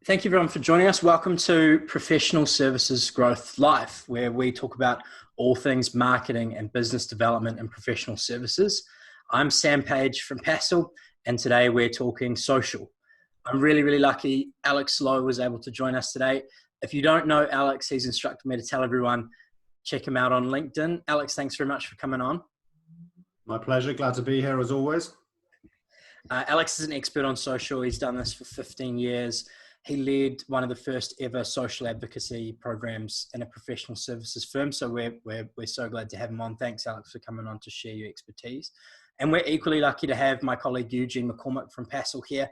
Thank you everyone for joining us. Welcome to Professional Services Growth Live, where we talk about all things marketing and business development and professional services. I'm Sam Page from Passle, and today we're talking social. I'm really lucky Alex Lowe was able to join us today. If you don't know Alex, he's instructed me to tell everyone, check him out on LinkedIn. Alex, thanks very much for coming on. My pleasure. Glad to be here as always. Alex is an expert on social. He's done this for 15 years. He led one of the first ever social advocacy programs in a professional services firm. So we're so glad to have him on. Thanks, Alex, for coming on to share your expertise. And we're equally lucky to have my colleague Eugene McCormick from Passle here.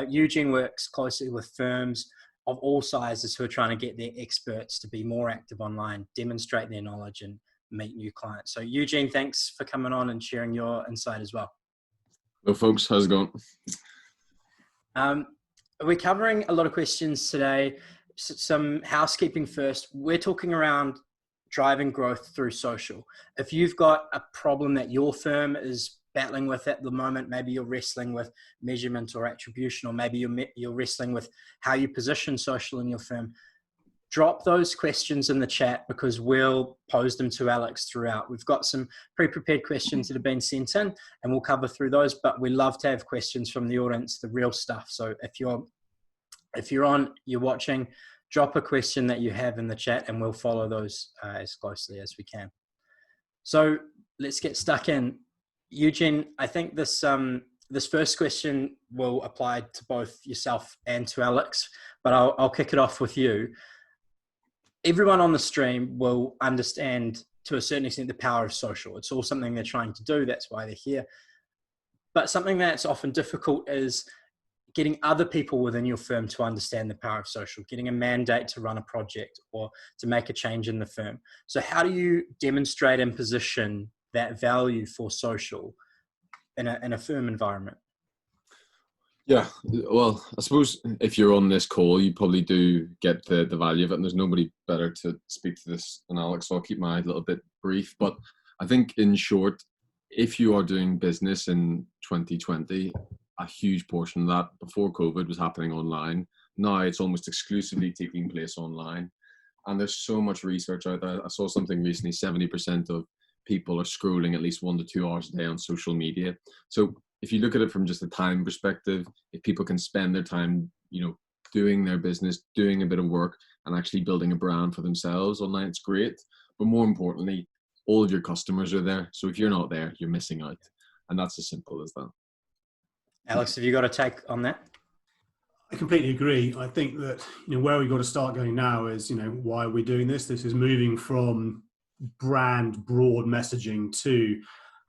Eugene works closely with firms of all sizes who are trying to get their experts to be more active online, demonstrate their knowledge and meet new clients. So Eugene, thanks for coming on and sharing your insight as well. Hello folks, how's it going? We're covering a lot of questions today. Some housekeeping first. We're talking around driving growth through social. If you've got a problem that your firm is battling with at the moment, maybe you're wrestling with measurement or attribution, or maybe you're wrestling with how you position social in your firm, drop those questions in the chat because we'll pose them to Alex throughout. We've got some pre-prepared questions that have been sent in and we'll cover through those, but we love to have questions from the audience, the real stuff. So if you're watching, drop a question that you have in the chat and we'll follow those as closely as we can. So let's get stuck in. Eugene, I think this first question will apply to both yourself and to Alex, but I'll kick it off with you. Everyone on the stream will understand to a certain extent the power of social. It's all something they're trying to do. That's why they're here. But something that's often difficult is getting other people within your firm to understand the power of social, getting a mandate to run a project or to make a change in the firm. So how do you demonstrate and position that value for social in a firm environment? Yeah, well, I suppose if you're on this call, you probably do get the value of it, and there's nobody better to speak to this than Alex, so I'll keep my little bit brief. But I think in short, if you are doing business in 2020, a huge portion of that before COVID was happening online. Now it's almost exclusively taking place online. And there's so much research out there. I saw something recently, 70% of people are scrolling at least 1 to 2 hours a day on social media. So if you look at it from just a time perspective, if people can spend their time, doing their business, doing a bit of work and actually building a brand for themselves online, it's great. But more importantly, all of your customers are there. So if you're not there, you're missing out. And that's as simple as that. Alex, have you got a take on that? I completely agree. I think that, where we've got to start going now is, why are we doing this? This is moving from brand broad messaging to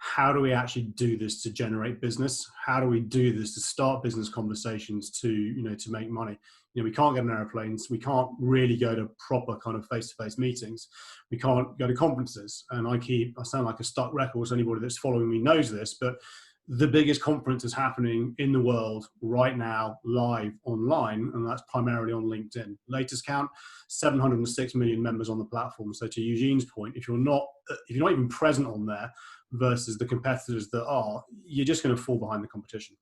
how do we actually do this to generate business? How do we do this to start business conversations to make money? We can't get on airplanes. We can't really go to proper kind of face-to-face meetings. We can't go to conferences. And I sound like a stuck record, so anybody that's following me knows this, but the biggest conference is happening in the world right now, live online, and that's primarily on LinkedIn. Latest count, 706 million members on the platform. So to Eugene's point, if you're not even present on there versus the competitors that are, you're just going to fall behind the competition.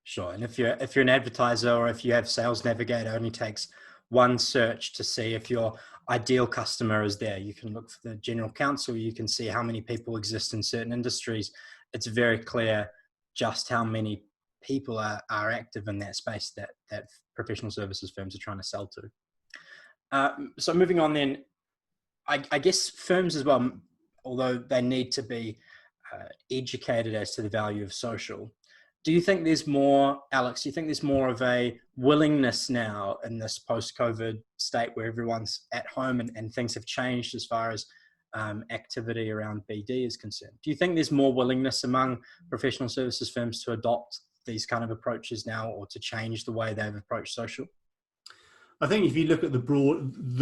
Sure. And if you're an advertiser or if you have Sales Navigator, it only takes one search to see if your ideal customer is there. You can look for the general counsel. You can see how many people exist in certain industries. It's very clear just how many people are active in that space that professional services firms are trying to sell to. So moving on then, I guess firms as well, although they need to be educated as to the value of social. Do you think there's more, Alex, do you think there's more of a willingness now in this post-COVID state where everyone's at home and things have changed as far as activity around BD is concerned? Do you think there's more willingness among professional services firms to adopt these kind of approaches now or to change the way they've approached social? I think if you look at the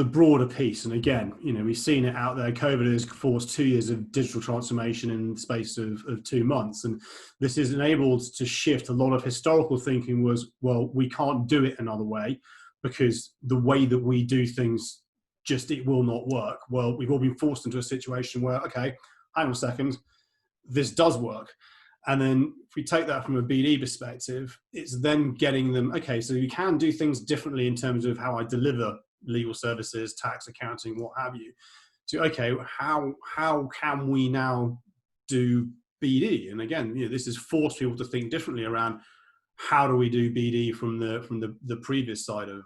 broader piece, and again, we've seen it out there, COVID has forced 2 years of digital transformation in the space of 2 months. And this is enabled to shift a lot of historical thinking was, well, we can't do it another way because the way that we do things it will not work. Well, we've all been forced into a situation where, okay, hang on a second, this does work. And then if we take that from a BD perspective, it's then getting them, okay, so you can do things differently in terms of how I deliver legal services, tax, accounting, what have you. To, okay, how can we now do BD? And again, this has forced people to think differently around how do we do BD from the previous side of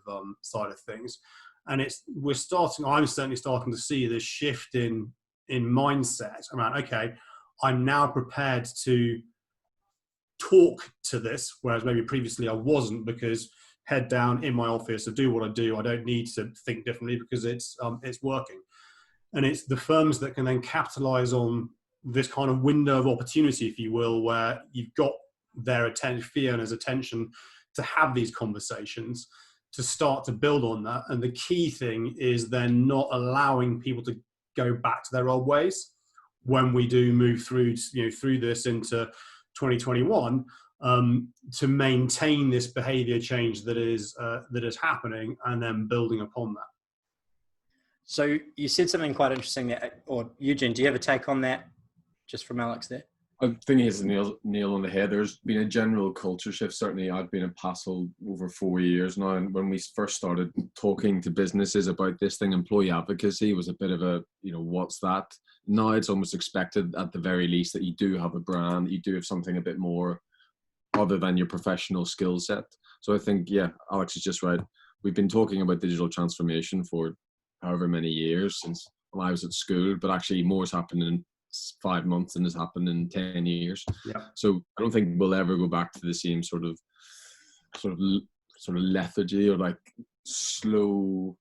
things. And I'm certainly starting to see this shift in mindset around, okay, I'm now prepared to talk to this, whereas maybe previously I wasn't, because head down in my office, I do what I do. I don't need to think differently because it's working. And it's the firms that can then capitalize on this kind of window of opportunity, if you will, where you've got their attention, Fiona's attention, to have these conversations, to start to build on that. And the key thing is then not allowing people to go back to their old ways when we do move through this into 2021, to maintain this behavior change that is happening, and then building upon that. So you said something quite interesting there, or Eugene, do you have a take on that, just from Alex there? I think he hits the nail on the head. There's been a general culture shift. Certainly, I've been at Passle over 4 years now, and when we first started talking to businesses about this thing, employee advocacy was a bit of a, what's that? Now it's almost expected, at the very least, that you do have a brand, that you do have something a bit more other than your professional skill set. So I think, yeah, Alex is just right. We've been talking about digital transformation for however many years, since when I was at school, but actually more has happened in 5 months than has happened in 10 years. Yeah. So I don't think we'll ever go back to the same sort of lethargy or like slow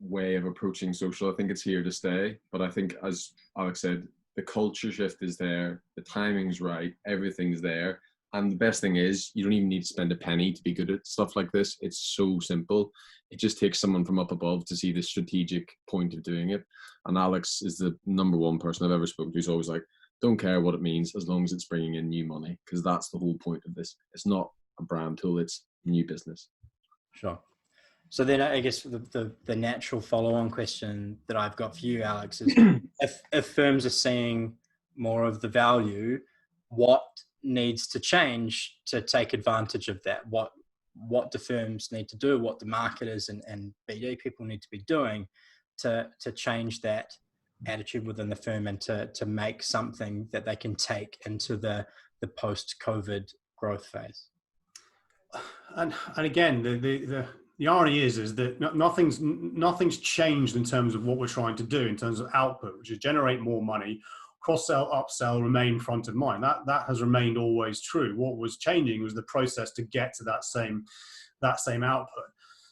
way of approaching social. I think it's here to stay. But I think, as Alex said, the culture shift is there, the timing's right, everything's there. And the best thing is, you don't even need to spend a penny to be good at stuff like this. It's so simple. It just takes someone from up above to see the strategic point of doing it. And Alex is the number one person I've ever spoken to who's always like, don't care what it means as long as it's bringing in new money, because that's the whole point of this. It's not a brand tool, it's new business. Sure. So then I guess the natural follow-on question that I've got for you, Alex, is if firms are seeing more of the value, what needs to change to take advantage of that? What do firms need to do? What the marketers and BD people need to be doing to change that attitude within the firm, and to make something that they can take into the post-COVID growth phase? And again, the irony is that nothing's changed in terms of what we're trying to do in terms of output, which is generate more money. Cross-sell, upsell remain front of mind. That has remained always true. What was changing was the process to get to that same output.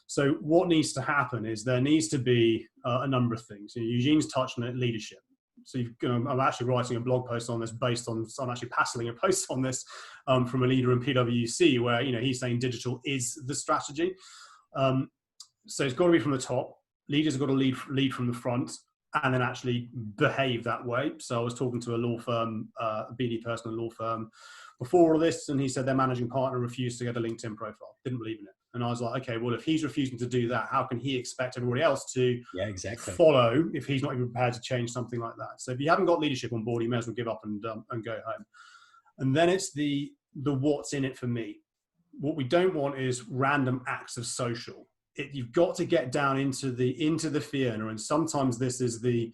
So what needs to happen is there needs to be a number of things. Eugene's touched on it, leadership. So I'm actually writing a blog post on this I'm actually passing a post on this from a leader in PwC, where he's saying digital is the strategy. So it's got to be from the top. Leaders have got to lead from the front, and then actually behave that way. So I was talking to a law firm, a BD person in a law firm before all this, and he said their managing partner refused to get a LinkedIn profile, didn't believe in it. And I was like, okay, well, if he's refusing to do that, how can he expect everybody else to follow if he's not even prepared to change something like that? So if you haven't got leadership on board, you may as well give up and go home. And then it's the what's in it for me. What we don't want is random acts of social. You've got to get down into the Fiona, and sometimes this is the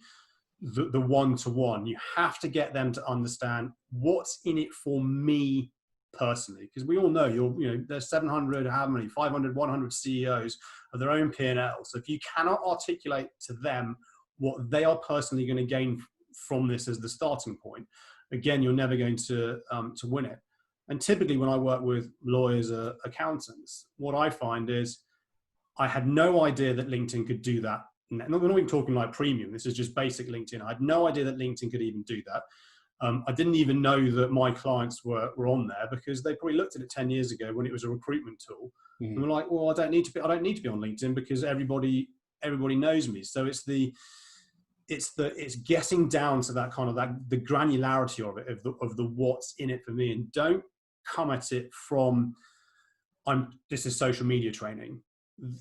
one-to-one. You have to get them to understand what's in it for me personally, because we all know there's 700, how many, 500, 100 CEOs of their own P&L. So if you cannot articulate to them what they are personally going to gain from this as the starting point, again, you're never going to win it. And typically when I work with lawyers, accountants, what I find is I had no idea that LinkedIn could do that. We're not even talking like premium. This is just basic LinkedIn. I had no idea that LinkedIn could even do that. I didn't even know that my clients were on there, because they probably looked at it 10 years ago when it was a recruitment tool. And were like, well, I don't need to be on LinkedIn because everybody knows me. So it's getting down to that kind of the granularity of it, of the what's in it for me, and don't come at it from this is social media training.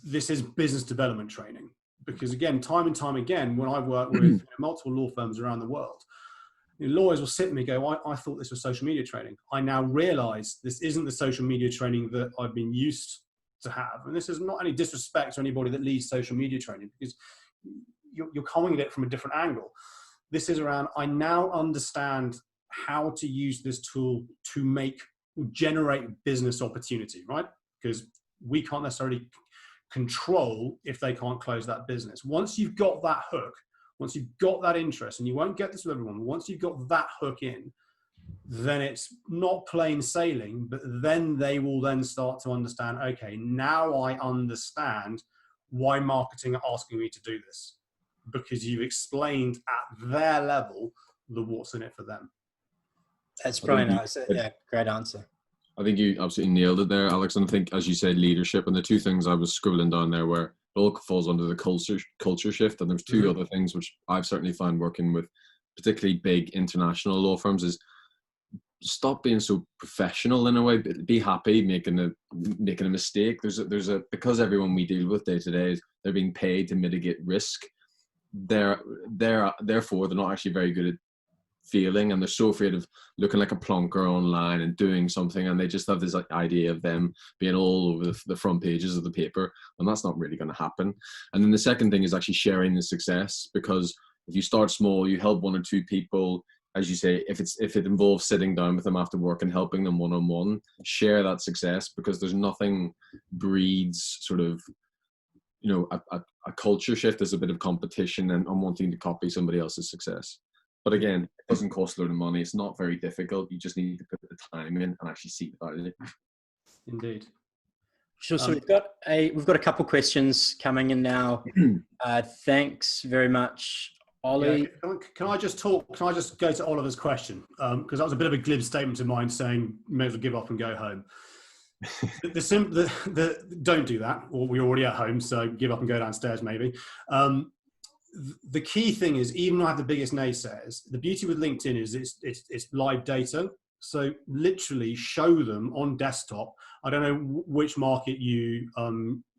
This is business development training. Because again, time and time again, when I work with multiple law firms around the world, Lawyers will sit with me and go, I thought this was social media training. I now realize this isn't the social media training that I've been used to have. And this is not any disrespect to anybody that leads social media training, because you're coming at it from a different angle. This is around, I now understand how to use this tool to generate business opportunity, right? Because we can't necessarily control if they can't close that business. Once you've got that hook, once you've got that interest, and you won't get this with everyone, once you've got that hook in, then it's not plain sailing, but then they will then start to understand, okay, now I understand why marketing are asking me to do this, because you've explained at their level the what's in it for them. That's brilliant. Yeah, great answer. I think you absolutely nailed it there, Alex. And I think, as you said, leadership, and the two things I was scribbling down there were, it all falls under the culture shift. And there's two other things which I've certainly found working with particularly big international law firms is stop being so professional in a way. Be happy making a mistake. Because everyone we deal with day to day, they're being paid to mitigate risk. Therefore they're not actually very good at feeling, and they're so afraid of looking like a plonker online and doing something, and they just have this idea of them being all over the front pages of the paper, and that's not really going to happen. And then the second thing is actually sharing the success, because if you start small, you help one or two people, as you say, if it involves sitting down with them after work and helping them one-on-one, share that success, because there's nothing breeds sort of, a culture shift as a bit of competition and wanting to copy somebody else's success. But again, it doesn't cost a lot of money. It's not very difficult. You just need to put the time in and actually see the value. Indeed. Sure. So we've got a couple questions coming in now. Thanks very much, Ollie. Yeah, can I just go to Oliver's question? Because that was a bit of a glib statement of mine saying, may as well give up and go home. Don't do that, or we're already at home, so give up and go downstairs maybe. The key thing is, even though I have the biggest naysayers, the beauty with LinkedIn is it's live data. So literally show them on desktop. I don't know which market you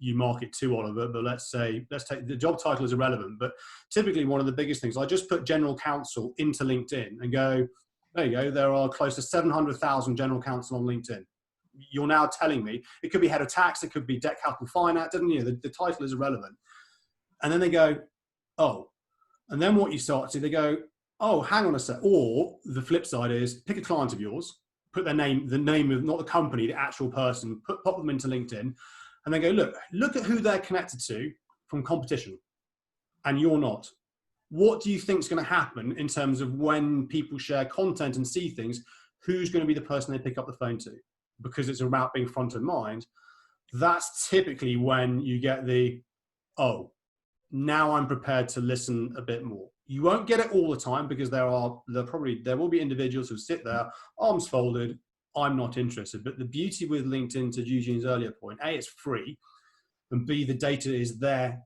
market to, Oliver, but let's take the job title is irrelevant. But typically one of the biggest things, I just put general counsel into LinkedIn and go, there you go. There are close to 700,000 general counsel on LinkedIn. You're now telling me it could be head of tax, it could be debt capital finance, doesn't you? The title is irrelevant. And then they go, oh, and then what you start to, they go, oh, hang on a sec. Or the flip side is pick a client of yours, put their name, the name of not the company, the actual person, pop them into LinkedIn, and they go, look at who they're connected to from competition, and you're not. What do you think is going to happen in terms of when people share content and see things? Who's going to be the person they pick up the phone to? Because it's about being front of mind. That's typically when you get the, oh, now I'm prepared to listen a bit more. You won't get it all the time, because there will be individuals who sit there, arms folded, I'm not interested. But the beauty with LinkedIn, to Eugene's earlier point, A, it's free, and B, the data is there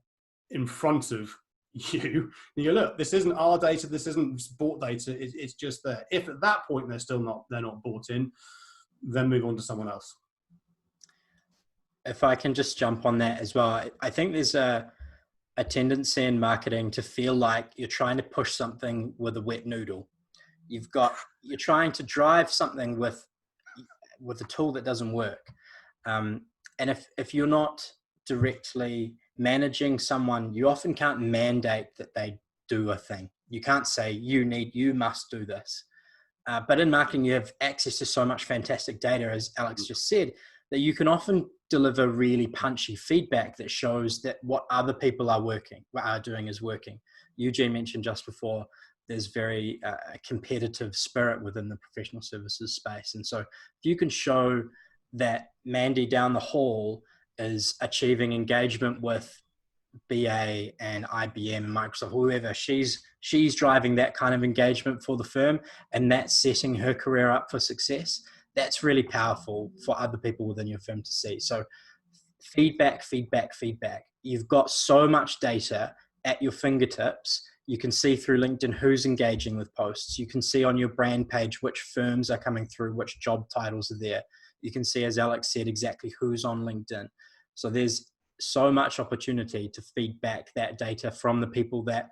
in front of you. And you go, look, this isn't our data, this isn't bought data, it's just there. If at that point they're not bought in, then move on to someone else. If I can just jump on that as well, I think there's a tendency in marketing to feel like you're trying to push something with a wet noodle. You're trying to drive something with a tool that doesn't work. And if you're not directly managing someone, you often can't mandate that they do a thing. You can't say you must do this. But in marketing, you have access to so much fantastic data, as Alex just said, that you can often deliver really punchy feedback that shows that what other people are doing is working. Eugene mentioned just before, there's very competitive spirit within the professional services space. And so if you can show that Mandy down the hall is achieving engagement with BA and IBM and Microsoft, whoever, she's driving that kind of engagement for the firm, and that's setting her career up for success. That's really powerful for other people within your firm to see. So feedback. You've got so much data at your fingertips. You can see through LinkedIn who's engaging with posts. You can see on your brand page which firms are coming through, which job titles are there. You can see, as Alex said, exactly who's on LinkedIn. So there's so much opportunity to feed back that data from the people that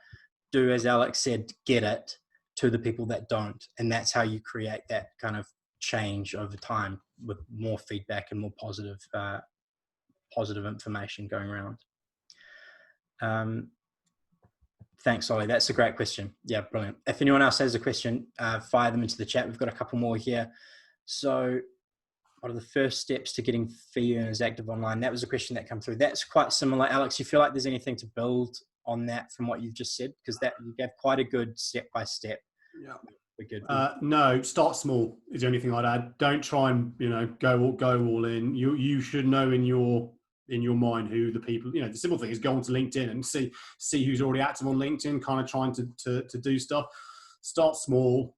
do, as Alex said, get it, to the people that don't. And that's how you create that kind of change over time with more feedback and more positive information going around. Thanks, Ollie. That's a great question. Yeah, brilliant. If anyone else has a question, fire them into the chat. We've got a couple more here. So what are the first steps to getting fee earners active online? That was a question that came through. That's quite similar. Alex, you feel like there's anything to build on that from what you've just said? Because that you gave quite a good step-by-step. Yeah. We're good. No, start small is the only thing I'd add. Don't try and go all in. You should know in your mind who the people. The simple thing is go onto LinkedIn and see who's already active on LinkedIn. Kind of trying to do stuff. Start small,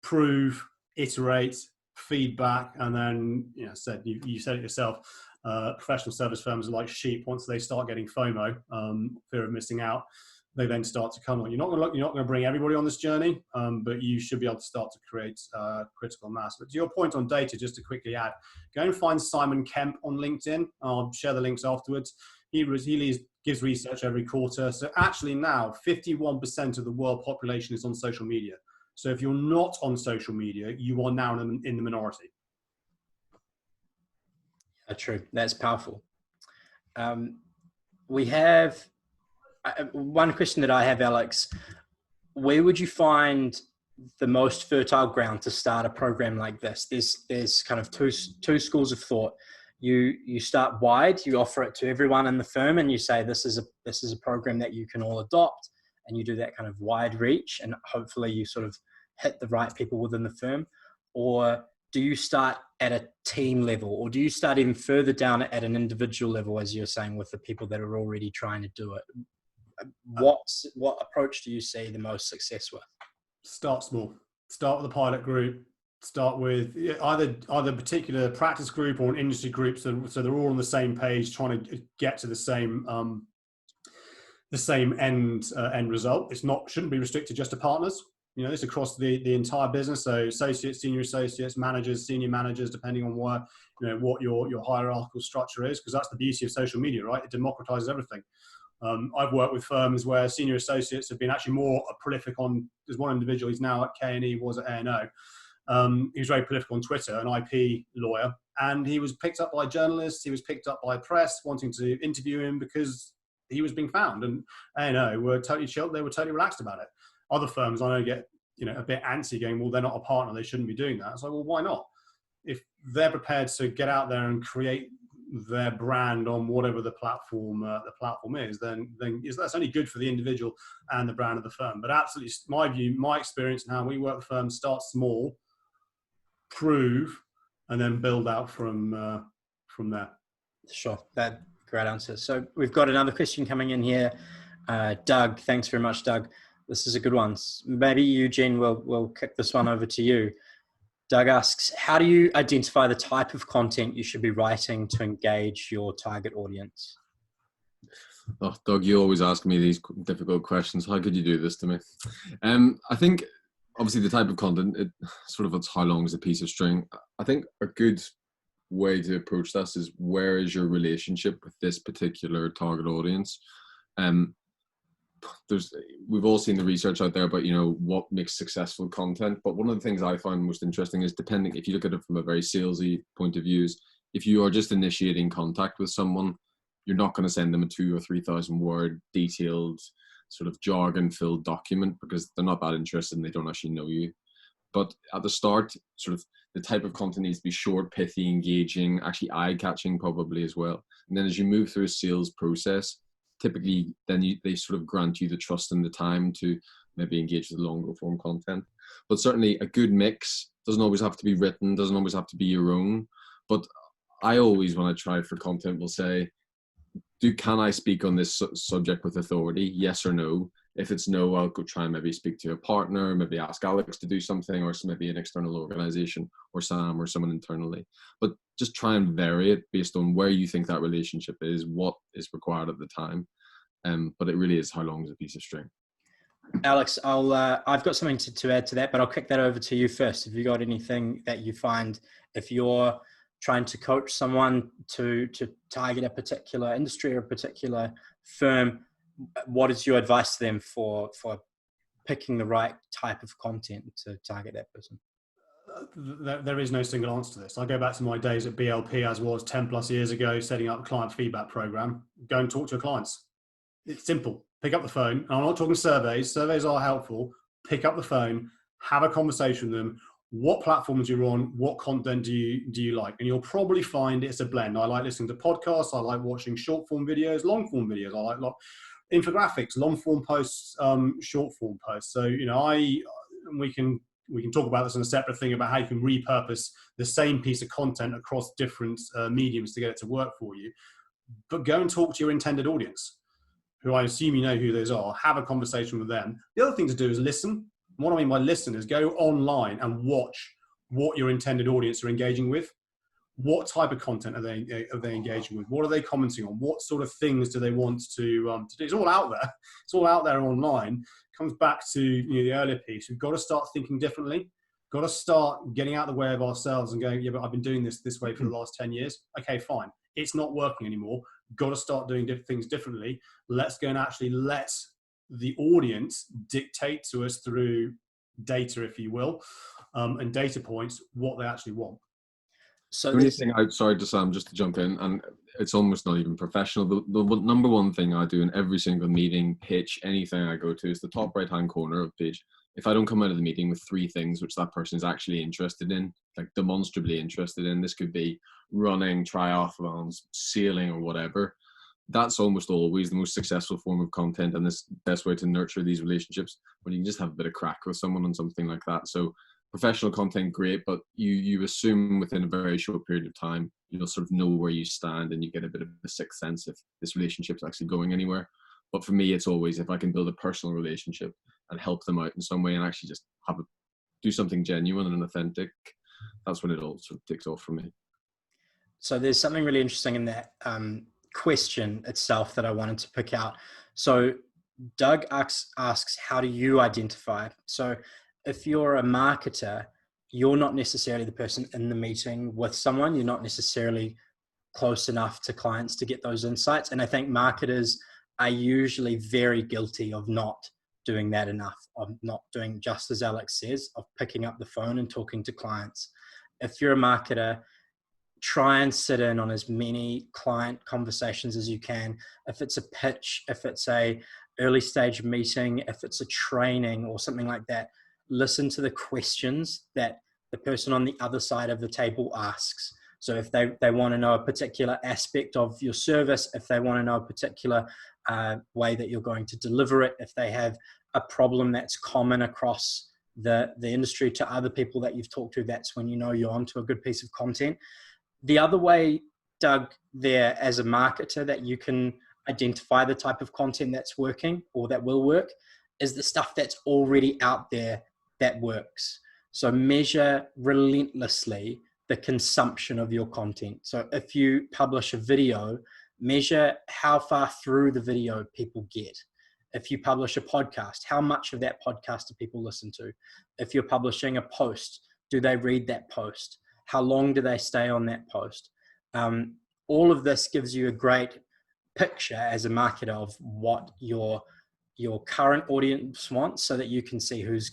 prove, iterate, feedback, and then you said it yourself. Professional service firms are like sheep. Once they start getting FOMO, fear of missing out, they then start to come on. You're not going to bring everybody on this journey, but you should be able to start to create critical mass. But to your point on data, just to quickly add, go and find Simon Kemp on LinkedIn. I'll share the links afterwards. He gives research every quarter. So actually now 51% of the world population is on social media. So if you're not on social media, you are now in the minority. True. That's powerful. We have one question that I have, Alex. Where would you find the most fertile ground to start a program like this? There's kind of two schools of thought. You start wide, you offer it to everyone in the firm, and you say this is a program that you can all adopt, and you do that kind of wide reach, and hopefully you sort of hit the right people within the firm. Or do you start at a team level, or do you start even further down at an individual level, as you're saying, with the people that are already trying to do it? What approach do you see the most success with? Start small. Start with a pilot group. Start with either particular practice group or an industry group, so they're all on the same page, trying to get to the same end result. Shouldn't be restricted just to partners. It's across the entire business. So associates, senior associates, managers, senior managers, depending on what your hierarchical structure is, because that's the beauty of social media, right? It democratizes everything. I've worked with firms where senior associates have been actually more prolific on. There's one individual, he's now at K&E, was at A&O. He was very prolific on Twitter, an IP lawyer, and he was picked up by journalists. He was picked up by press wanting to interview him because he was being found. And A&O were totally chilled. They were totally relaxed about it. Other firms I know get a bit antsy, going, well, they're not a partner, they shouldn't be doing that. So, well, why not? If they're prepared to get out there and create their brand on whatever the platform is, then that's only good for the individual and the brand of the firm. But absolutely, my view, my experience, and how we work with firms: start small, prove, and then build out from there. Sure, that great answer. So we've got another question coming in here. Doug, thanks very much, Doug. This is a good one. Maybe Eugene, we'll kick this one over to you. Doug asks, how do you identify the type of content you should be writing to engage your target audience? Oh, Doug, you always ask me these difficult questions. How could you do this to me? I think, obviously, the type of content, it's how long is a piece of string. I think a good way to approach this is, where is your relationship with this particular target audience? We've all seen the research out there about what makes successful content, but one of the things I find most interesting is, depending, if you look at it from a very salesy point of view, is if you are just initiating contact with someone, you're not going to send them a 2,000 or 3,000 word detailed sort of jargon filled document, because they're not that interested and they don't actually know you. But at the start, sort of the type of content needs to be short, pithy, engaging, actually eye catching probably as well. And then as you move through a sales process, typically then they sort of grant you the trust and the time to maybe engage with longer form content. But certainly a good mix doesn't always have to be written, doesn't always have to be your own. But I always, when I try for content, will say, can I speak on this subject with authority? Yes or no? If it's no, I'll go try and maybe speak to a partner, maybe ask Alex to do something, or maybe an external organization, or Sam, or someone internally. But just try and vary it based on where you think that relationship is, what is required at the time. But it really is, how long is a piece of string? Alex, I've got something to add to that, but I'll kick that over to you first. Have you got anything that you find, if you're trying to coach someone to target a particular industry or a particular firm, what is your advice to them for picking the right type of content to target that person? There is no single answer to this. I go back to my days at BLP, as was 10 plus years ago, setting up a client feedback program. Go and talk to your clients. It's simple. Pick up the phone. And I'm not talking surveys. Surveys are helpful. Pick up the phone, have a conversation with them. What platforms you're on, what content do you like? And you'll probably find it's a blend. I like listening to podcasts. I like watching short form videos, long form videos. I like infographics, long form posts, short form posts. So, we can talk about this in a separate thing about how you can repurpose the same piece of content across different mediums to get it to work for you. But go and talk to your intended audience, who I assume you know who those are. Have a conversation with them. The other thing to do is listen. What I mean by listen is go online and watch what your intended audience are engaging with. What type of content are they engaging with? What are they commenting on? What sort of things do they want to do? It's all out there. It's all out there online. Comes back to the earlier piece. We've got to start thinking differently. Got to start getting out of the way of ourselves and going, yeah, but I've been doing this way for the last 10 years. Okay, fine. It's not working anymore. Got to start doing things differently. Let's go and actually let the audience dictate to us through data, if you will, and data points, what they actually want. So the only thing sorry to Sam, just to jump in, and it's almost not even professional. The number one thing I do in every single meeting, pitch, anything I go to is the top right-hand corner of the page. If I don't come out of the meeting with 3 things which that person is actually interested in, like demonstrably interested in, this could be running, triathlons, sailing, or whatever. That's almost always the most successful form of content and the best way to nurture these relationships, when you can just have a bit of crack with someone on something like that. So professional content, great, but you assume within a very short period of time, you'll sort of know where you stand and you get a bit of a sixth sense if this relationship's actually going anywhere. But for me, it's always if I can build a personal relationship and help them out in some way and actually just do something genuine and authentic, that's when it all sort of takes off for me. So there's something really interesting in that question itself that I wanted to pick out. So Doug asks, how do you identify? So if you're a marketer, you're not necessarily the person in the meeting with someone. You're not necessarily close enough to clients to get those insights. And I think marketers are usually very guilty of not doing that enough, of not doing, just as Alex says, of picking up the phone and talking to clients. If you're a marketer, try and sit in on as many client conversations as you can. If it's a pitch, if it's a early stage meeting, if it's a training or something like that, listen to the questions that the person on the other side of the table asks. So if they want to know a particular aspect of your service, if they want to know a particular way that you're going to deliver it, if they have a problem that's common across the industry to other people that you've talked to, that's when you know you're onto a good piece of content. The other way, Doug, there as a marketer that you can identify the type of content that's working or that will work is the stuff that's already out there that works. So measure relentlessly the consumption of your content. So if you publish a video, measure how far through the video people get. If you publish a podcast, how much of that podcast do people listen to? If you're publishing a post, do they read that post? How long do they stay on that post? All of this gives you a great picture as a marketer of what your current audience wants, so that you can see who's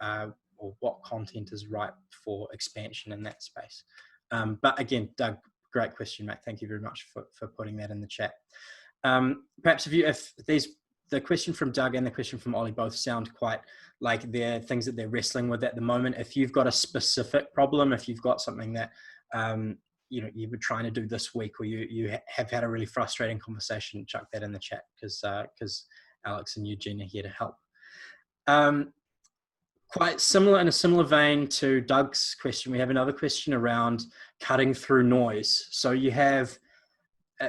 or what content is ripe for expansion in that space. But again, Doug, great question, mate. Thank you very much for putting that in the chat. Perhaps if the question from Doug and the question from Ollie both sound quite like they're things that they're wrestling with at the moment. If you've got a specific problem, if you've got something that you were trying to do this week, or you have had a really frustrating conversation, chuck that in the chat, because Alex and Eugene are here to help. Quite similar, in a similar vein to Doug's question, we have another question around cutting through noise. So you have,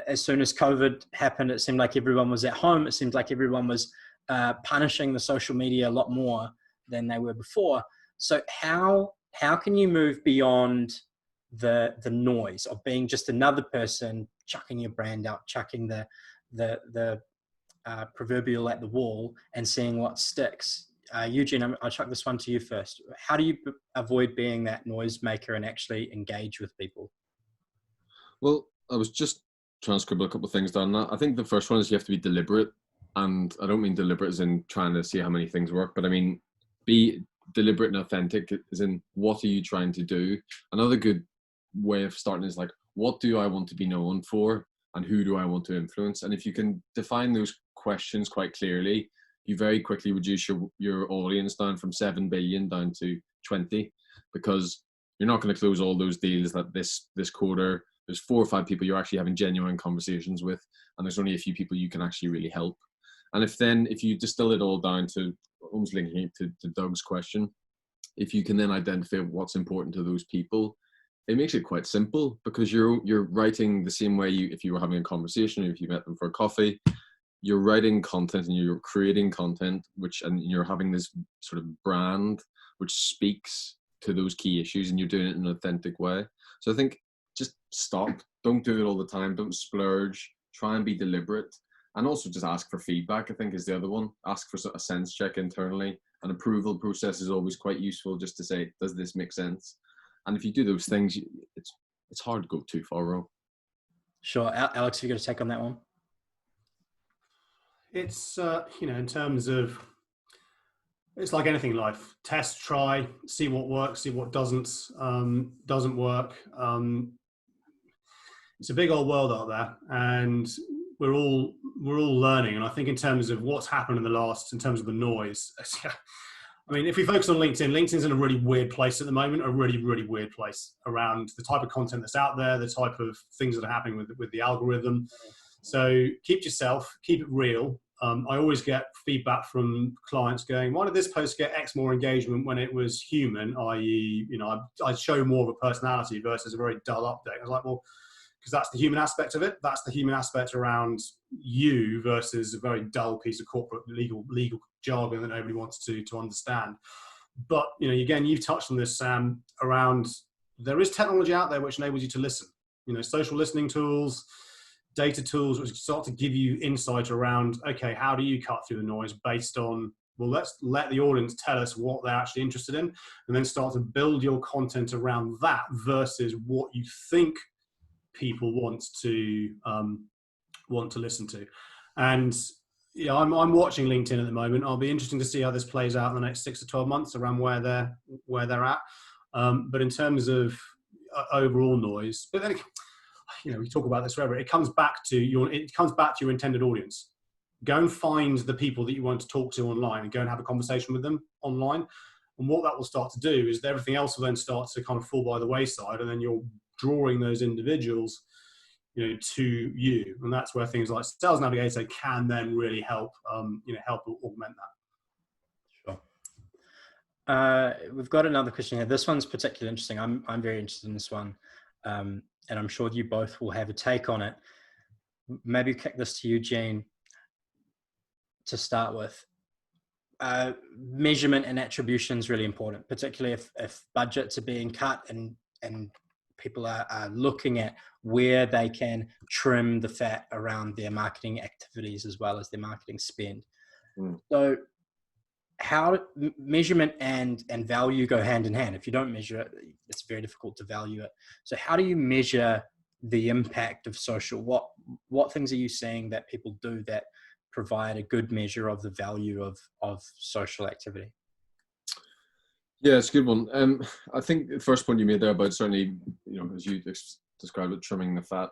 as soon as COVID happened, it seemed like everyone was at home. It seemed like everyone was punishing the social media a lot more than they were before. So how can you move beyond the noise of being just another person chucking your brand out, chucking the proverbial at the wall and seeing what sticks? Eugene, I'll chuck this one to you first. How do you avoid being that noisemaker and actually engage with people? Well, I was just trying to scribble a couple of things down. I think the first one is you have to be deliberate. and I don't mean deliberate as in trying to see how many things work, but I mean be deliberate and authentic as in what are you trying to do. Another good way of starting is like, what do I want to be known for and who do I want to influence? And if you can define those questions quite clearly, you very quickly reduce your audience down from 7 billion down to 20, because you're not going to close all those deals that this quarter. There's 4 or 5 people you're actually having genuine conversations with, and there's only a few people you can actually really help. And if you distill it all down to almost linking it to Doug's question, if you can then identify what's important to those people, it makes it quite simple, because you're writing the same way if you were having a conversation, or if you met them for a coffee. You're writing content and you're creating content, and you're having this sort of brand which speaks to those key issues, and you're doing it in an authentic way. So I think just stop. Don't do it all the time. Don't splurge. Try and be deliberate. And also just ask for feedback, I think, is the other one. Ask for a sense check internally. An approval process is always quite useful, just to say, does this make sense? And if you do those things, it's hard to go too far wrong. Sure. Alex, have you got a take on that one? It's, in terms of, it's like anything in life. Test, try, see what works, see what doesn't work. It's a big old world out there, and we're all learning. And I think in terms of what's happened in terms of the noise, I mean, if we focus on LinkedIn's in a really weird place at the moment, a really, really weird place around the type of content that's out there, the type of things that are happening with the algorithm. So keep yourself, keep it real. I always get feedback from clients going, why did this post get X more engagement when it was human, i.e., I show more of a personality versus a very dull update. I was like, well, because that's the human aspect of it. That's the human aspect around you versus a very dull piece of corporate legal jargon that nobody wants to understand. But, again, you've touched on this, Sam, around there is technology out there which enables you to listen. Social listening tools, data tools, which start to give you insight around, okay, how do you cut through the noise based on, well, let's let the audience tell us what they're actually interested in, and then start to build your content around that versus what you think people want to listen to. And I'm watching LinkedIn at the moment. I'll be interesting to see how this plays out in the next 6 to 12 months around where they're at. But in terms of overall noise, but then we talk about this forever. It comes back to your intended audience. Go and find the people that you want to talk to online and go and have a conversation with them online. And what that will start to do is everything else will then start to kind of fall by the wayside, and then you're drawing those individuals, to you. And that's where things like Sales Navigator can then really help, help augment that. Sure. We've got another question here. This one's particularly interesting. I'm very interested in this one. And I'm sure you both will have a take on it. Maybe kick this to Eugene to start with. Measurement and attribution is really important, particularly if budgets are being cut and people are looking at where they can trim the fat around their marketing activities as well as their marketing spend. So how measurement and value go hand in hand. If you don't measure it, it's very difficult to value it. So how do you measure the impact of social? What things are you seeing that people do that provide a good measure of the value of social activity? Yeah, it's a good one. I think the first point you made there about certainly, as you described it, trimming the fat.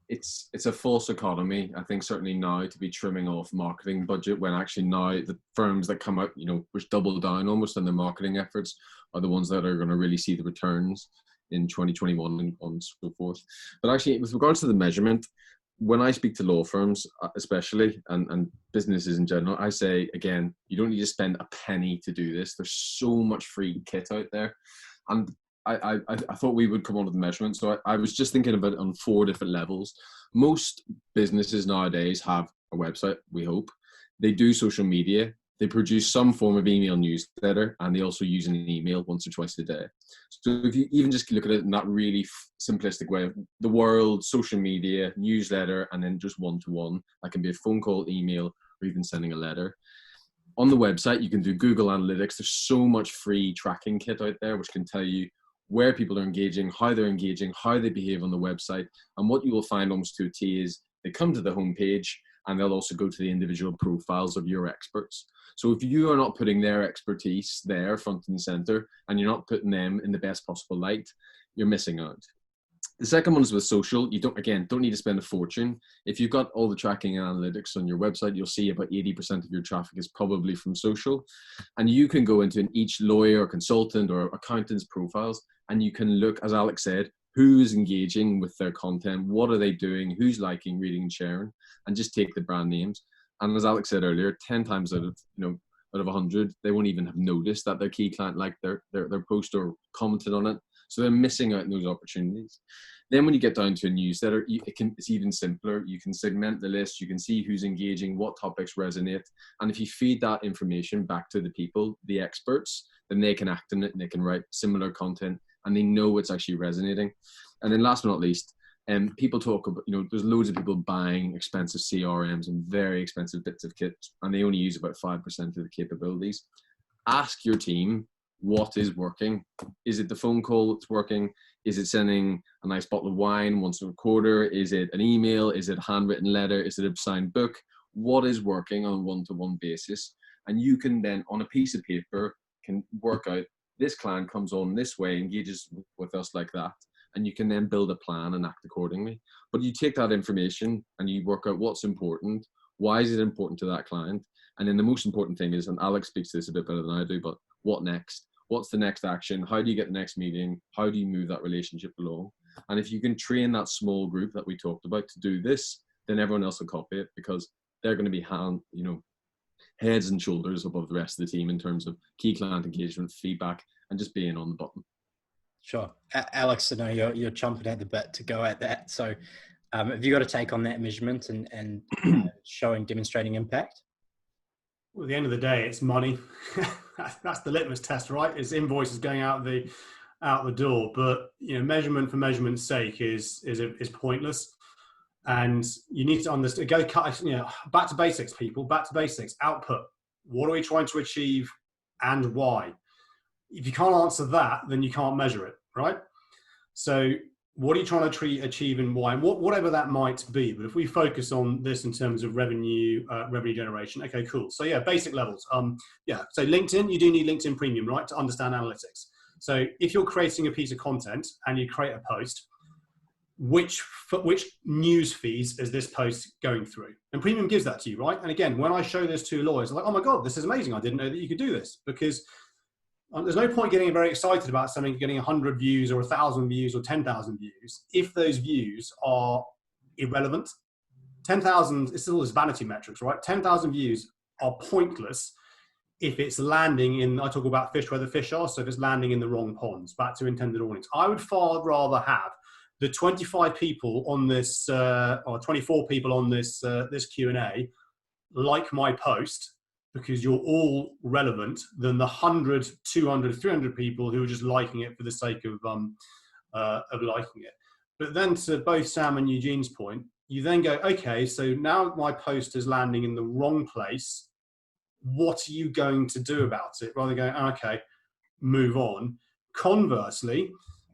It's a false economy, I think, certainly now to be trimming off marketing budget, when actually now the firms that come out, which double down almost on their marketing efforts, are the ones that are going to really see the returns in 2021 and on so forth. But actually, with regards to the measurement, when I speak to law firms, especially, and businesses in general, I say, again, you don't need to spend a penny to do this. There's so much free kit out there. And I thought we would come on to the measurement. So I was just thinking about it on 4 different levels. Most businesses nowadays have a website, we hope. They do social media. They produce some form of email newsletter, and they also use an email once or twice a day. So if you even just look at it in that really simplistic way of the world, social media, newsletter, and then just one-to-one, that can be a phone call, email, or even sending a letter. On the website, you can do Google Analytics. There's so much free tracking kit out there, which can tell you where people are engaging, how they behave on the website. And what you will find almost to a T is they come to the homepage, and they'll also go to the individual profiles of your experts. So if you are not putting their expertise there front and center, and you're not putting them in the best possible light, you're missing out. The second one is with social. You don't need to spend a fortune. If you've got all the tracking and analytics on your website, you'll see about 80% of your traffic is probably from social. And you can go into each lawyer or consultant or accountant's profiles, and you can look, as Alex said, who's engaging with their content, what are they doing, who's liking, reading, and sharing, and just take the brand names. And as Alex said earlier, 10 times out of 100, they won't even have noticed that their key client liked their post or commented on it. So they're missing out on those opportunities. Then when you get down to a newsletter, it's even simpler. You can segment the list. You can see who's engaging, what topics resonate. And if you feed that information back to the people, the experts, then they can act on it and they can write similar content and they know it's actually resonating. And then last but not least, people talk about, there's loads of people buying expensive CRMs and very expensive bits of kit, and they only use about 5% of the capabilities. Ask your team, what is working? Is it the phone call that's working? Is it sending a nice bottle of wine once a quarter? Is it an email? Is it a handwritten letter? Is it a signed book? What is working on a one-to-one basis? And you can then, on a piece of paper, can work out, this client comes on this way, engages with us like that. And you can then build a plan and act accordingly. But you take that information and you work out what's important. Why is it important to that client? And then the most important thing is, and Alex speaks to this a bit better than I do, but what next? What's the next action? How do you get the next meeting? How do you move that relationship along? And if you can train that small group that we talked about to do this, then everyone else will copy it, because they're going to be heads and shoulders above the rest of the team in terms of key client engagement, feedback, and just being on the button. Sure. Alex, I know you're chomping at the bit to go at that. So have you got to take on that measurement and demonstrating impact? Well, at the end of the day, it's money. That's the litmus test, right? It's invoices going out the door. But measurement for measurement's sake is pointless. And you need to understand. Back to basics, people. Back to basics. Output. What are we trying to achieve, and why? If you can't answer that, then you can't measure it, right? So what are you trying to achieve and why? And whatever that might be. But if we focus on this in terms of revenue generation, okay, cool. So yeah, basic levels. So LinkedIn, you do need LinkedIn Premium, right, to understand analytics. So if you're creating a piece of content and you create a post, which news feeds is this post going through? And Premium gives that to you, right? And again, when I show this to lawyers, they're like, oh my God, this is amazing. I didn't know that you could do this, because there's no point getting very excited about something getting 100 views or 1,000 views or 10,000 views if those views are irrelevant. 10,000, it's all this vanity metrics, right? 10,000 views are pointless if it's landing in, I talk about fish where the fish are, so if it's landing in the wrong ponds, back to intended audience. I would far rather have the 25 people on this, or 24 people on this Q&A like my post, because you're all relevant, than the 100, 200, 300 people who are just liking it for the sake of liking it. But then to both Sam and Eugene's point, you then go, okay, so now my post is landing in the wrong place. What are you going to do about it? Rather than going, okay, move on. Conversely,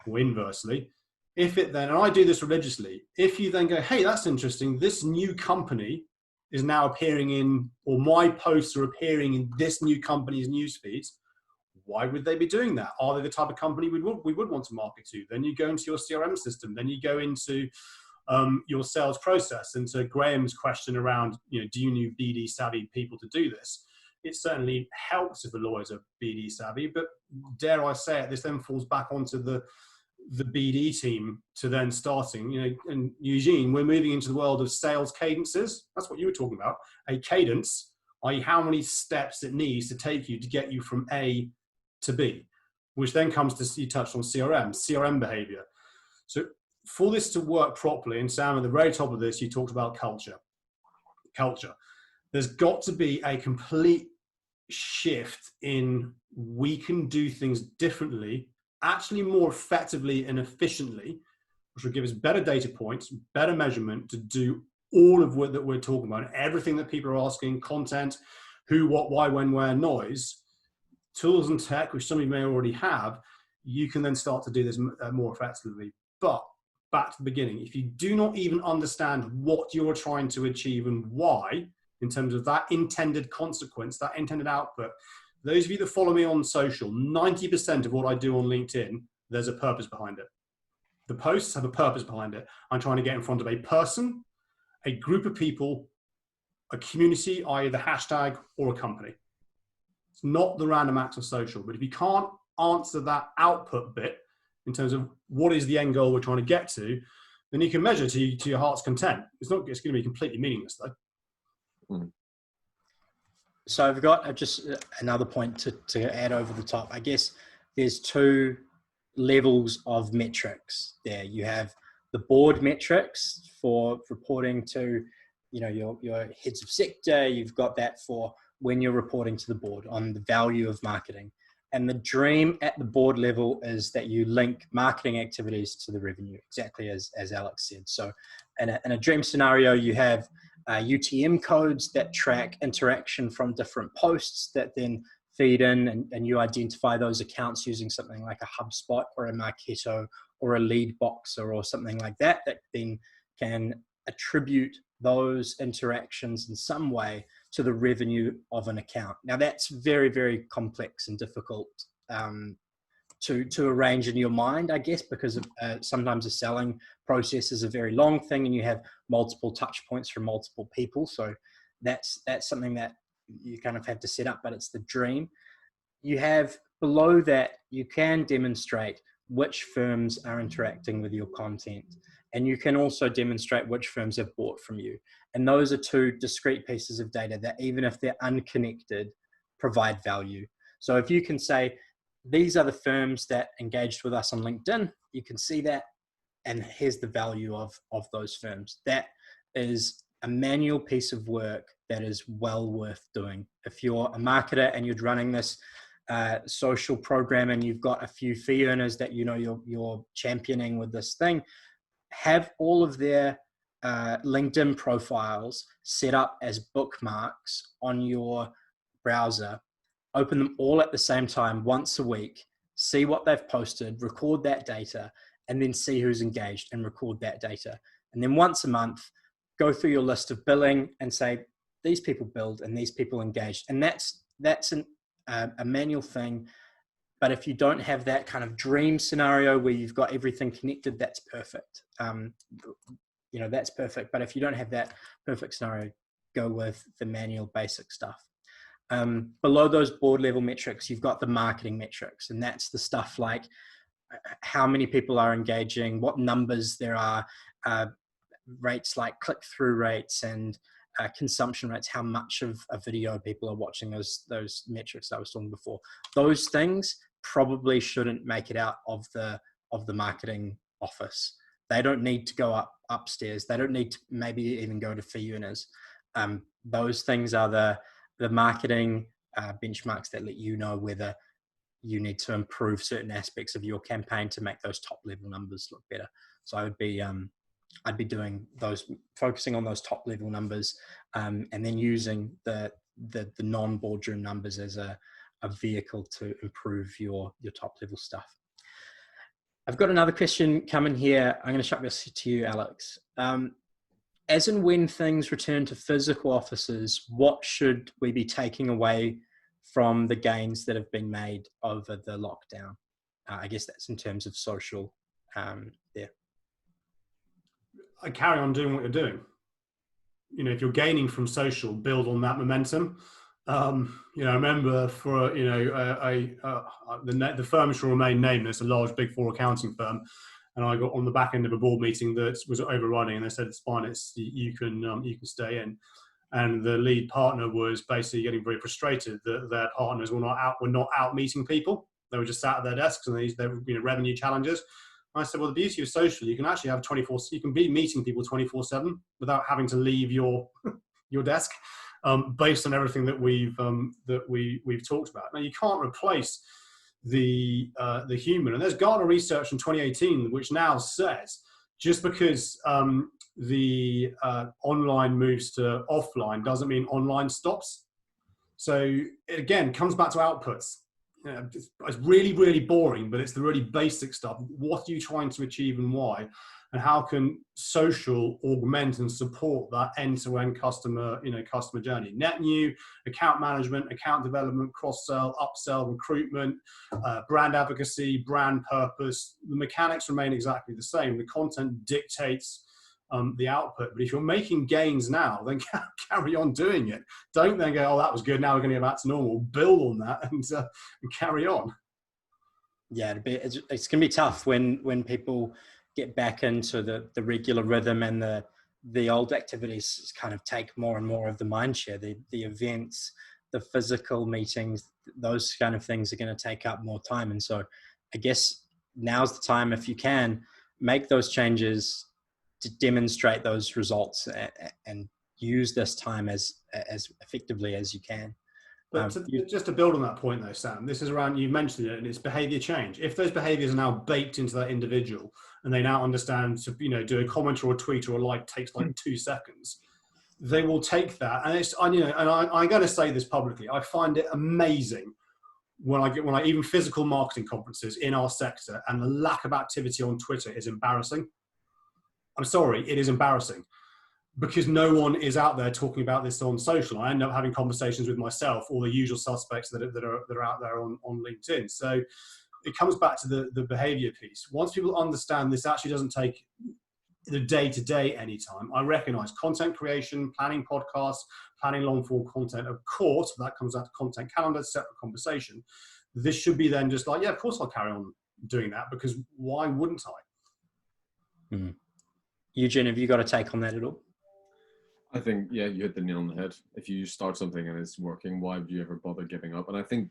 or inversely, if it then, and I do this religiously, if you then go, hey, that's interesting, this new company is now appearing in, or my posts are appearing in this new company's news feeds, why would they be doing that? Are they the type of company we would want to market to? Then you go into your CRM system, then you go into your sales process. And to Graham's question around, do you need BD savvy people to do this? It certainly helps if the lawyers are BD savvy, but dare I say it, this then falls back onto the BD team to then starting, and Eugene, we're moving into the world of sales cadences. That's what you were talking about. A cadence, i.e. how many steps it needs to take you to get you from A to B, which then comes to, you touched on CRM behavior. So for this to work properly, and Sam, at the very top of this, you talked about culture. There's got to be a complete shift in, we can do things differently, actually more effectively and efficiently, which will give us better data points, better measurement to do all of what that we're talking about, everything that people are asking, content, who, what, why, when, where, noise, tools and tech, which some of you may already have. You can then start to do this more effectively. But back to the beginning. If you do not even understand what you're trying to achieve and why, in terms of that intended consequence, that intended output, those of you that follow me on social, 90% of what I do on LinkedIn, there's a purpose behind it. The posts have a purpose behind it. I'm trying to get in front of a person, a group of people, a community, i.e. the hashtag, or a company. It's not the random acts of social. But if you can't answer that output bit in terms of what is the end goal we're trying to get to, then you can measure to your heart's content. It's going to be completely meaningless though. Mm. So I've got just another point to add over the top. I guess there's two levels of metrics there. You have the board metrics for reporting to, your heads of sector. You've got that for when you're reporting to the board on the value of marketing. And the dream at the board level is that you link marketing activities to the revenue, exactly as Alex said. So in a dream scenario, you have UTM codes that track interaction from different posts that then feed in, and you identify those accounts using something like a HubSpot or a Marketo or a lead boxer or something like that then can attribute those interactions in some way to the revenue of an account. Now that's very, very complex and difficult to arrange in your mind, I guess, because sometimes the selling process is a very long thing and you have multiple touch points from multiple people. So that's something that you kind of have to set up, but it's the dream. You have below that, you can demonstrate which firms are interacting with your content. And you can also demonstrate which firms have bought from you. And those are two discrete pieces of data that, even if they're unconnected, provide value. So if you can say, these are the firms that engaged with us on LinkedIn, you can see that, and here's the value of those firms. That is a manual piece of work that is well worth doing. If you're a marketer and you're running this social program and you've got a few fee earners that you're championing with this thing, have all of their LinkedIn profiles set up as bookmarks on your browser. Open them all at the same time once a week, see what they've posted, record that data, and then see who's engaged and record that data. And then once a month, go through your list of billing and say, these people billed and these people engaged. And that's a manual thing. But if you don't have that kind of dream scenario where you've got everything connected, that's perfect. That's perfect. But if you don't have that perfect scenario, go with the manual basic stuff. Below those board level metrics, you've got the marketing metrics, and that's the stuff like how many people are engaging, what numbers there are, rates like click-through rates and consumption rates, how much of a video people are watching, those metrics I was talking before. Those things probably shouldn't make it out of the marketing office. They don't need to go upstairs. They don't need to maybe even go to fee earners. Those things are the marketing benchmarks that let you know whether you need to improve certain aspects of your campaign to make those top level numbers look better. So I'd be doing those, focusing on those top level numbers, and then using the non-boardroom numbers as a vehicle to improve your top level stuff. I've got another question coming here. I'm going to chuck this to you, Alex. As and when things return to physical offices, what should we be taking away from the gains that have been made over the lockdown? I guess that's in terms of social there. I carry on doing what you're doing. If you're gaining from social, build on that momentum. I remember for the firm shall remain nameless, a large Big Four accounting firm, and I got on the back end of a board meeting that was overrunning, and they said it's fine, you can stay in. And the lead partner was basically getting very frustrated that their partners were not out meeting people. They were just sat at their desks, and they were revenue challenges. I said, well, the beauty of social, you can actually have you can be meeting people 24/7 without having to leave your desk, based on everything that we've talked about. Now, you can't replace the human, and there's Gartner research from 2018 which now says just because the online moves to offline doesn't mean online stops. So it again comes back to outputs. it's really, really boring, but it's the really basic stuff. What are you trying to achieve and why? And how can social augment and support that end-to-end customer journey? Net new, account management, account development, cross-sell, upsell, recruitment, brand advocacy, brand purpose. The mechanics remain exactly the same. The content dictates the output. But if you're making gains now, then carry on doing it. Don't then go, oh, that was good, now we're going to go back to normal. Build on that and carry on. Yeah, it's going to be tough when people get back into the regular rhythm, and the old activities kind of take more and more of the mind share. The events, the physical meetings, those kind of things are going to take up more time. And so I guess now's the time, if you can, make those changes to demonstrate those results and use this time as effectively as you can. But just to build on that point though, Sam, this is around, you mentioned it, and it's behavior change. If those behaviors are now baked into that individual and they now understand to, do a comment or a tweet or a like takes like 2 seconds, they will take that. And I'm going to say this publicly. I find it amazing when I even physical marketing conferences in our sector, and the lack of activity on Twitter is embarrassing. I'm sorry, it is embarrassing. Because no one is out there talking about this on social. I end up having conversations with myself or the usual suspects that are out there on LinkedIn. So it comes back to the behavior piece. Once people understand this actually doesn't take the day-to-day anytime, I recognize content creation, planning podcasts, planning long-form content. Of course, that comes out to content calendar, separate conversation. This should be then just like, yeah, of course I'll carry on doing that, because why wouldn't I? Mm-hmm. Eugene, have you got a take on that at all? I think, yeah, you hit the nail on the head. If you start something and it's working, why would you ever bother giving up? And I think,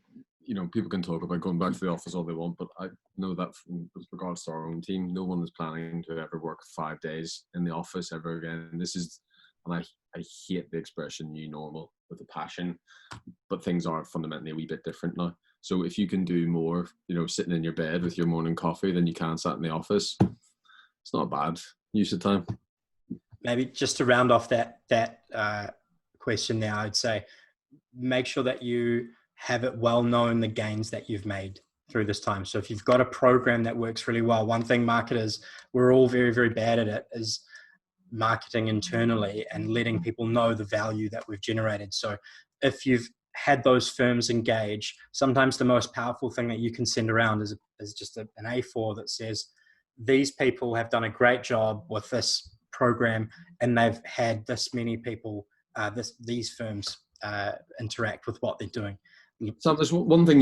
people can talk about going back to the office all they want, but I know that with regards to our own team, no one is planning to ever work 5 days in the office ever again. And I hate the expression new normal with a passion, but things are fundamentally a wee bit different now. So if you can do more, sitting in your bed with your morning coffee than you can sat in the office, it's not a bad use of time. Maybe just to round off that question now, I'd say make sure that you have it well known, the gains that you've made through this time. So if you've got a program that works really well, one thing marketers, we're all very, very bad at it, is marketing internally and letting people know the value that we've generated. So if you've had those firms engage, sometimes the most powerful thing that you can send around is just an A4 that says, these people have done a great job with this program, and they've had this many people, these firms interact with what they're doing. So there's one thing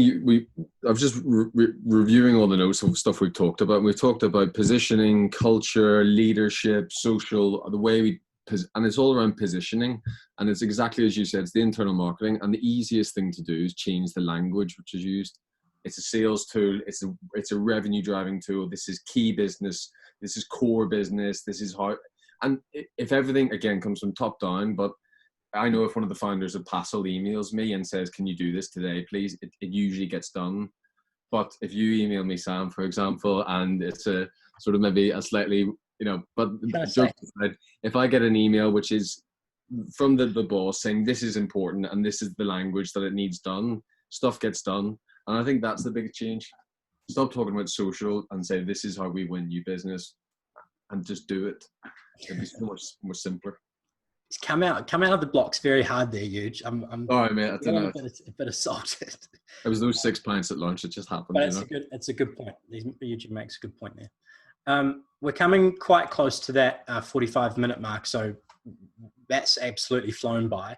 I was just reviewing all the notes of stuff we've talked about. We've talked about positioning, culture, leadership, social, the way and it's all around positioning. And it's exactly as you said, it's the internal marketing. And the easiest thing to do is change the language which is used. It's a sales tool. It's a revenue driving tool. This is key business. This is core business. This is how. And if everything, again, comes from top down, but I know if one of the founders of Passle emails me and says, can you do this today, please? It usually gets done. But if you email me, Sam, for example, and it's a sort of maybe a slightly, but if I get an email which is from the boss saying this is important and this is the language that it needs done, stuff gets done. And I think that's the big change. Stop talking about social and say, this is how we win new business, and just do it. It'd be so much more simpler. It's come out of the blocks very hard there, Huge. I'm sorry, mate. I don't know. A bit assaulted. It was those 6 pints at lunch. It just happened. But it's a good point. Eugene makes a good point there. We're coming quite close to that 45-minute mark, so that's absolutely flown by.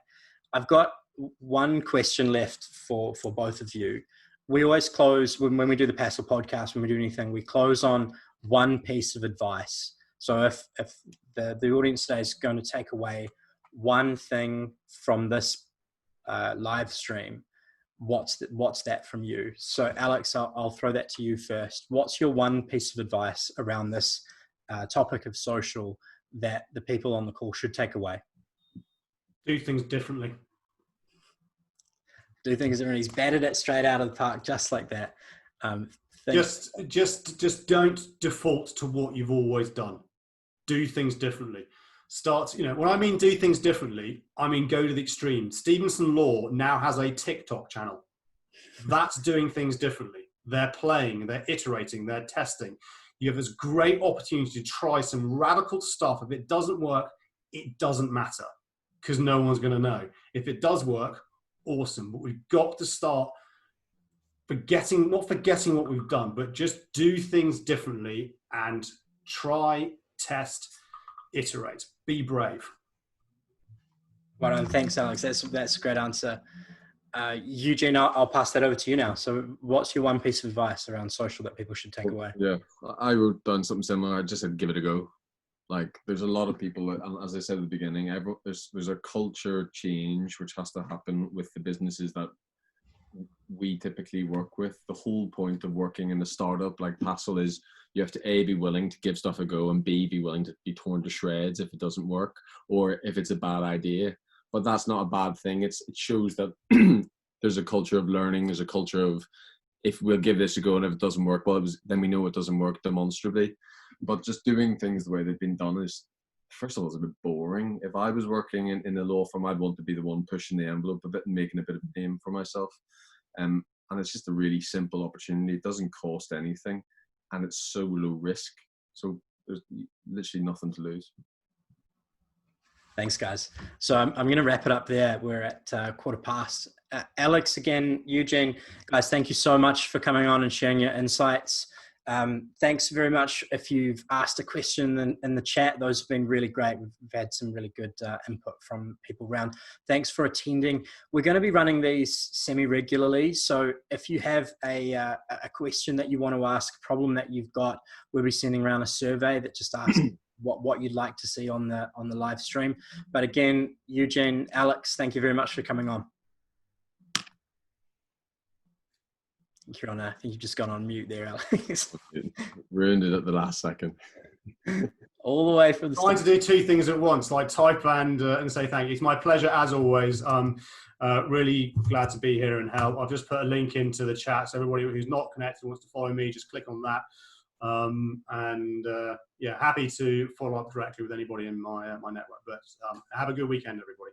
I've got one question left for both of you. We always close when we do the Passle podcast, when we do anything, we close on one piece of advice. So if the audience today is going to take away one thing from this live stream, what's that from you? So Alex, I'll throw that to you first. What's your one piece of advice around this topic of social that the people on the call should take away? Do things differently. Do things differently. He's batted it straight out of the park, just like that. Just don't default to what you've always done. Do things differently. When I mean do things differently, I mean go to the extreme. Stevenson Law now has a TikTok channel. That's doing things differently. They're playing, they're iterating, they're testing. You have this great opportunity to try some radical stuff. If it doesn't work, it doesn't matter, because no one's going to know. If it does work, awesome. But we've got to start not forgetting what we've done, but just do things differently and try, test, iterate. Be brave. Well done. Thanks, Alex. That's a great answer. Eugene, I'll pass that over to you now. So what's your one piece of advice around social that people should take away? Yeah, I wrote down something similar. I just said, give it a go. Like, there's a lot of people, and as I said at the beginning, there's a culture change which has to happen with the businesses that we typically work with. The whole point of working in a startup like Passle is you have to A, be willing to give stuff a go, and B, be willing to be torn to shreds if it doesn't work or if it's a bad idea. But that's not a bad thing. It shows that there's a culture of learning. There's a culture of, if we'll give this a go and if it doesn't work, well, then we know it doesn't work demonstrably. But just doing things the way they've been done is, first of all, it's a bit boring. If I was working in a law firm, I'd want to be the one pushing the envelope a bit and making a bit of a name for myself. And it's just a really simple opportunity. It doesn't cost anything, and it's so low risk. So there's literally nothing to lose. Thanks, guys. So I'm going to wrap it up there. We're at 1:15. Alex, again, Eugene, guys, thank you so much for coming on and sharing your insights. Thanks very much if you've asked a question in the chat. Those have been really great. We've had some really good input from people around. Thanks for attending. We're going to be running these semi-regularly. So if you have a question that you want to ask, a problem that you've got, we'll be sending around a survey that just asks what you'd like to see on the live stream. But again, Eugene, Alex, thank you very much for coming on. I think you've just gone on mute there, Alex. Ruined it at the last second. All the way from the Trying to do two things at once, like type and say thank you. It's my pleasure as always. Really glad to be here and help. I've just put a link into the chat, so everybody who's not connected and wants to follow me, just click on that. Yeah, happy to follow up directly with anybody in my network. But have a good weekend, everybody.